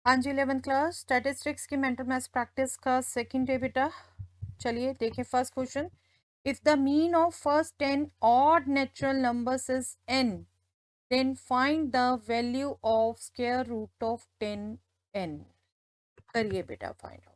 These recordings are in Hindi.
हाँ जी, 11th क्लास स्टैटिस्टिक्स की मेंटल मैथ्स प्रैक्टिस का सेकंड डे बेटा। चलिए देखें first question. If the mean of first 10 odd natural numbers is n, then find the value of square root of 10n। करिए बेटा find out.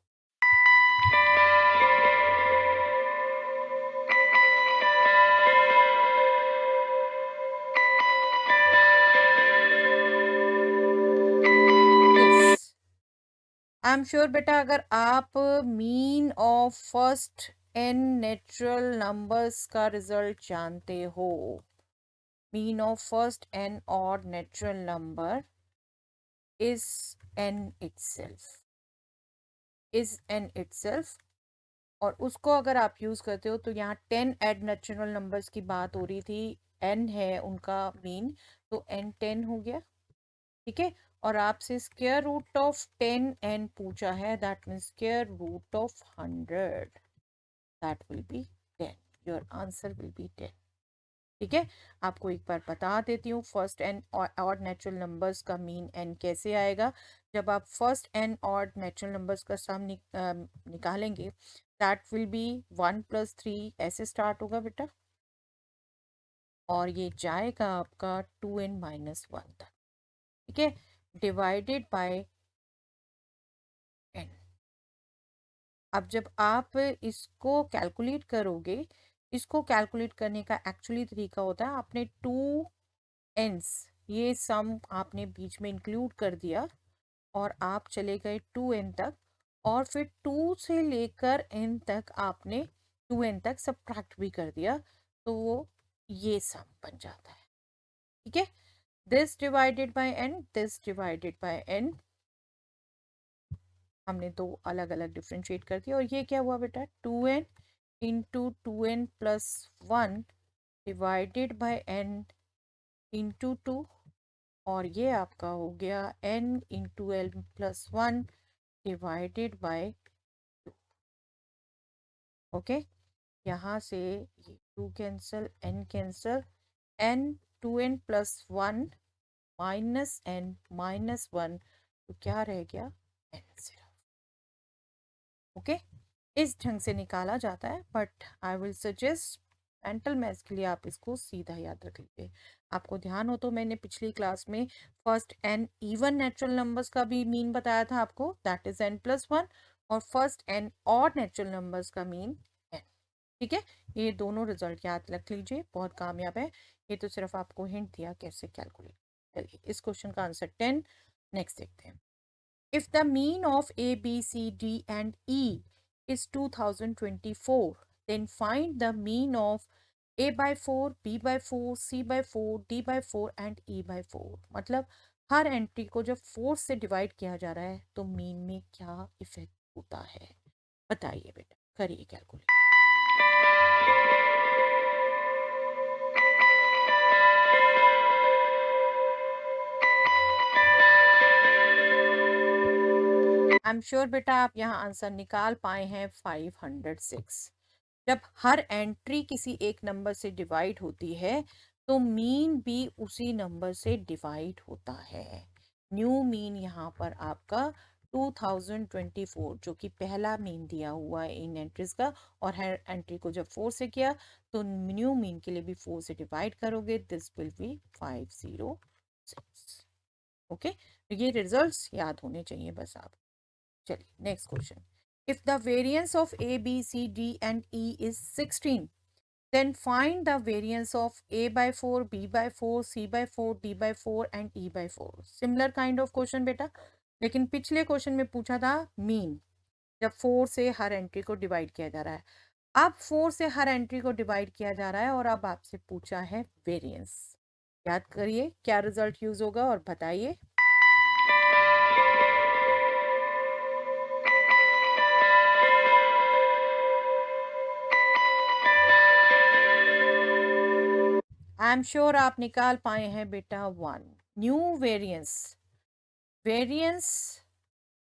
I am sure बेटा अगर आप mean of first n natural numbers का रिजल्ट जानते हो, mean of first n odd natural number is n itself, is n itself। और उसको अगर आप यूज करते हो तो यहाँ 10 एड नेचुरल नंबर्स की बात हो रही थी, n है उनका मीन, तो n 10 हो गया। ठीक है, और आपसे स्क्वायर रूट ऑफ 10n पूछा है, that means square root of 100, that will be 10। Your answer will be 10। ठीक है, आपको एक बार बता देती हूँ first n odd natural numbers का मीन एन कैसे आएगा। जब आप first n odd natural numbers का सम निकालेंगे, दैट विल बी 1+3 ऐसे स्टार्ट होगा बेटा, और ये जाएगा आपका 2n-1 तक। ठीक है, डिवाइडेड बाय n। अब जब आप इसको कैलकुलेट करोगे, इसको कैलकुलेट करने का एक्चुअली तरीका होता है, आपने 2n's ये सम आपने बीच में इंक्लूड कर दिया और आप चले गए 2n तक, और फिर 2 से लेकर n तक आपने 2n तक सब्ट्रैक्ट भी कर दिया, तो वो ये सम बन जाता है। ठीक है, this divided by n, this divided by n, हमने दो अलग अलग डिफ्रेंशिएट कर दिया, और ये क्या हुआ बेटा, 2n into 2n+1 divided by n into 2, और ये आपका हो गया n into n+1 divided by 2। Okay, यहाँ से ये 2 cancel, n cancel, n 2n+1 minus n -1, तो क्या रह गया, n सिर्फ। ओके, इस ढंग से निकाला जाता है, but I will suggest mental maths के लिए आप इसको सीधा याद रख लीजिए। आपको ध्यान हो तो मैंने पिछली क्लास में first n even natural numbers का भी मीन बताया था आपको, दैट इज n+1, और first n odd natural numbers का मीन n। ठीक है, ये दोनों रिजल्ट याद रख लीजिए, बहुत कामयाब है। ये तो सिर्फ आपको हिंट दिया कैसे कैलकुलेट। चलिए इस क्वेश्चन का आंसर 10। नेक्स्ट देखते हैं। If the mean of A, B, C, D, and E is 2024, then find the mean of A/4, B/4, C/4, D/4 and E/4। मतलब हर एंट्री को जब 4 से डिवाइड किया जा रहा है तो मीन में क्या इफेक्ट होता है, बताइए बेटा, करिए कैलकुलेट। आई एम श्योर बेटा आप यहाँ आंसर निकाल पाए हैं 506। जब हर एंट्री किसी एक नंबर से डिवाइड होती है तो मीन भी उसी नंबर से डिवाइड होता है। न्यू मीन यहाँ पर आपका 2024 जो कि पहला मीन दिया हुआ है इन एंट्रीज का, और हर एंट्री को जब 4 से किया तो न्यू मीन के लिए भी 4 से डिवाइड करोगे, दिस विल बी 506। ओके, ये रिजल्ट्स याद होने चाहिए बस आप। चलिए next question. If the variance of a b c d and e is 16, then find the variance of A/4, B/4, C/4, D/4 and E/4। Similar kind of question बेटा, लेकिन पिछले क्वेश्चन में पूछा था मीन, जब 4 से हर एंट्री को डिवाइड किया जा रहा है। अब 4 से हर एंट्री को डिवाइड किया जा रहा है और अब आपसे पूछा है वेरिएंस। याद करिए क्या रिजल्ट यूज होगा और बताइए। आई एम श्योर आप निकाल पाए हैं बेटा 1। न्यू वेरिएंस, वेरिएंस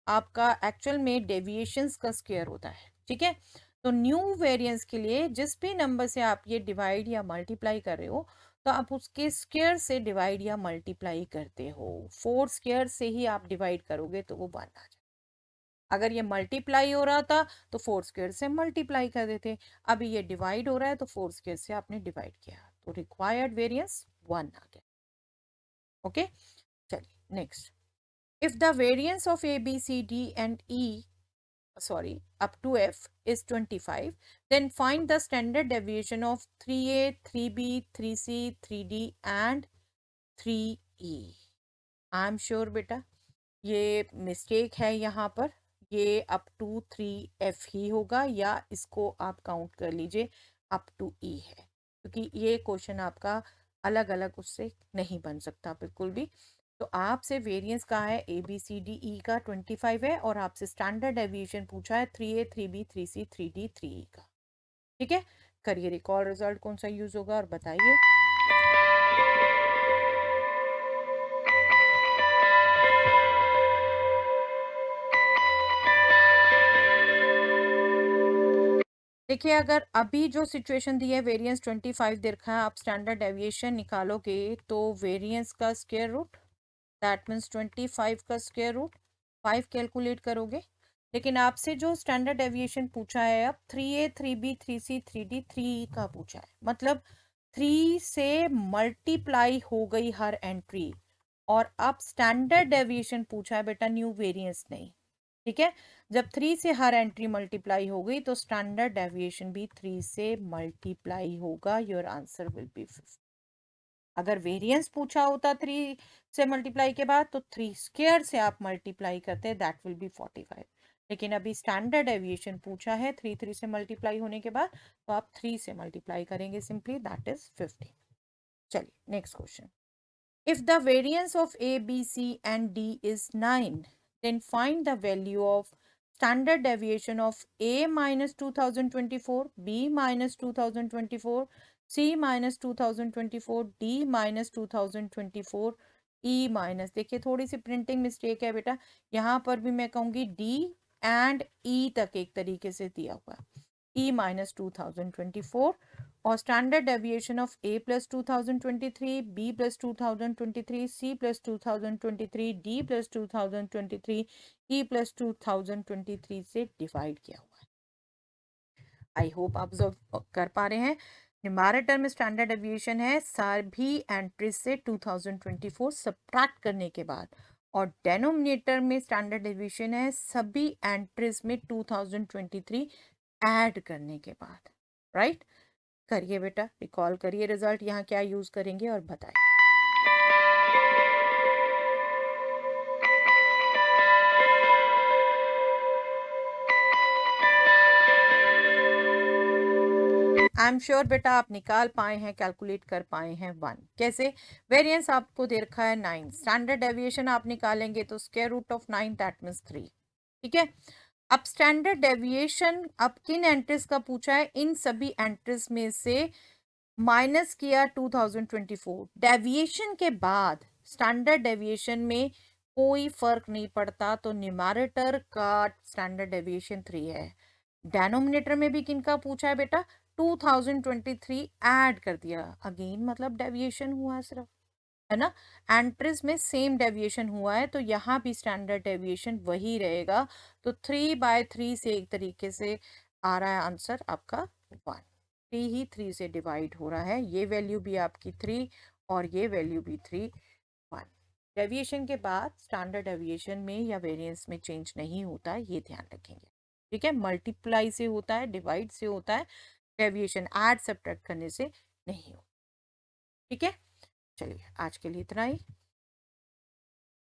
आपका एक्चुअल में डेविएशंस का स्क्वायर होता है। ठीक है, तो न्यू वेरिएंस के लिए जिस भी नंबर से आप ये डिवाइड या मल्टीप्लाई कर रहे हो, तो आप उसके स्क्वायर से डिवाइड या मल्टीप्लाई करते हो। 4 स्क्वायर से ही आप डिवाइड करोगे तो वो 1 आ जाए। अगर ये मल्टीप्लाई हो रहा था तो 4 स्क्वायर से मल्टीप्लाई कर देते। अभी ये डिवाइड हो रहा है तो 4 स्क्वायर से आपने डिवाइड किया, तो रिक्वायर्ड वेरिएंस 1 आ गया। ओके, चलिए next. If the variance of a b c d and e, sorry, up to f is 25, then find the standard deviation of 3a, 3b, 3c, 3d and 3e. I am sure बेटा ये मिस्टेक है यहाँ पर, ये अप टू 3f ही होगा, या इसको आप काउंट कर लीजिए अप टू e है, क्योंकि ये क्वेश्चन आपका अलग अलग उससे नहीं बन सकता बिल्कुल भी। तो आपसे वेरिएंस कहा है ए बी सी डी ई का 25 है, और आपसे स्टैंडर्ड डेविएशन पूछा है 3a, 3b, 3c, 3d, 3e का। ठीक है, करिए रिकॉल, रिजल्ट कौन सा यूज होगा और बताइए। देखिए अगर अभी जो सिचुएशन दी है, वेरिएंस 25 दे रखा है, आप स्टैंडर्ड डेविएशन निकालोगे तो वेरिएंस का स्क्वायर रूट, दैट मीन्स 25 का स्क्वायर रूट 5 कैलकुलेट करोगे। लेकिन आपसे जो स्टैंडर्ड डेविएशन पूछा है अब 3a, 3b, 3c, 3d, 3e का पूछा है, मतलब 3 से मल्टीप्लाई हो गई हर एंट्री, और अब स्टैंडर्ड डेविएशन पूछा है बेटा, न्यू वेरिएंस नहीं। ठीक है, जब 3 से हर एंट्री मल्टीप्लाई हो गई तो स्टैंडर्ड डेविएशन भी 3 से मल्टीप्लाई होगा, योर आंसर विल बी 50। अगर वेरिएंस पूछा होता 3 से मल्टीप्लाई के बाद तो 3 स्क्वायर से आप मल्टीप्लाई करते, दैट विल बी 45। लेकिन अभी स्टैंडर्ड डेविएशन पूछा है 3 से मल्टीप्लाई होने के बाद, तो आप 3 से मल्टीप्लाई करेंगे सिंपली, दैट इज 50। चलिए next question. If the variance of A, B, C and D is 9, then find the value of standard deviation of A minus 2024, B minus 2024, C minus 2024, D minus 2024, E minus, देखिए थोड़ी सी प्रिंटिंग मिस्टेक है बेटा, यहाँ पर भी मैं कहूँगी D एंड E तक एक तरीके से दिया हुआ है, E minus 2024, और standard deviation of A plus 2023, B plus 2023, C plus 2023, D plus 2023, E plus 2023 से डिवाइड किया हुआ है। आई होप आप ऑब्जर्व कर पा रहे हैं। न्यूमरेटर में स्टैंडर्ड डेविएशन है सभी एंट्रीज से 2024 सब्ट्रैक्ट करने के बाद, और डेनोमिनेटर में स्टैंडर्ड डेविएशन है सभी एंट्रीज में 2023 ऐड करने के बाद। राइट, करिए बेटा, रिकॉल करिए रिजल्ट, यहाँ क्या यूज करेंगे और बताइए। आई एम श्योर बेटा आप निकाल पाए हैं, कैलकुलेट कर पाए हैं 1। कैसे? वेरिएंस आपको दे रखा है 9, स्टैंडर्ड डेविएशन आप निकालेंगे तो square root of 9, that means 3। ठीक है, अब स्टैंडर्ड डेविएशन अब किन एंट्रीज का पूछा है, इन सभी एंट्रीज में से माइनस किया 2024। डेविएशन के बाद स्टैंडर्ड डेविएशन में कोई फर्क नहीं पड़ता, तो न्यूमरेटर का स्टैंडर्ड डेविएशन 3 है। डेनोमिनेटर में भी किनका पूछा है बेटा, 2023 ऐड कर दिया, अगेन मतलब डेविएशन हुआ है सिर्फ, है ना, एंट्रीज में सेम डेविएशन हुआ है, तो यहाँ भी स्टैंडर्ड डेविएशन वही रहेगा। तो 3/3 से एक तरीके से आ रहा है आंसर आपका 1। 3 ही 3 से डिवाइड हो रहा है, ये वैल्यू भी आपकी 3 और ये वैल्यू भी 3, 1। डेविएशन के बाद स्टैंडर्ड डेविएशन में या वेरिएंस में चेंज नहीं होता है, ये ध्यान रखेंगे। ठीक है, मल्टीप्लाई से होता है, डिवाइड से होता है, डेविएशन ऐड सब्ट्रैक्ट करने से नहीं होता। ठीक है, चलिए आज के लिए इतना ही।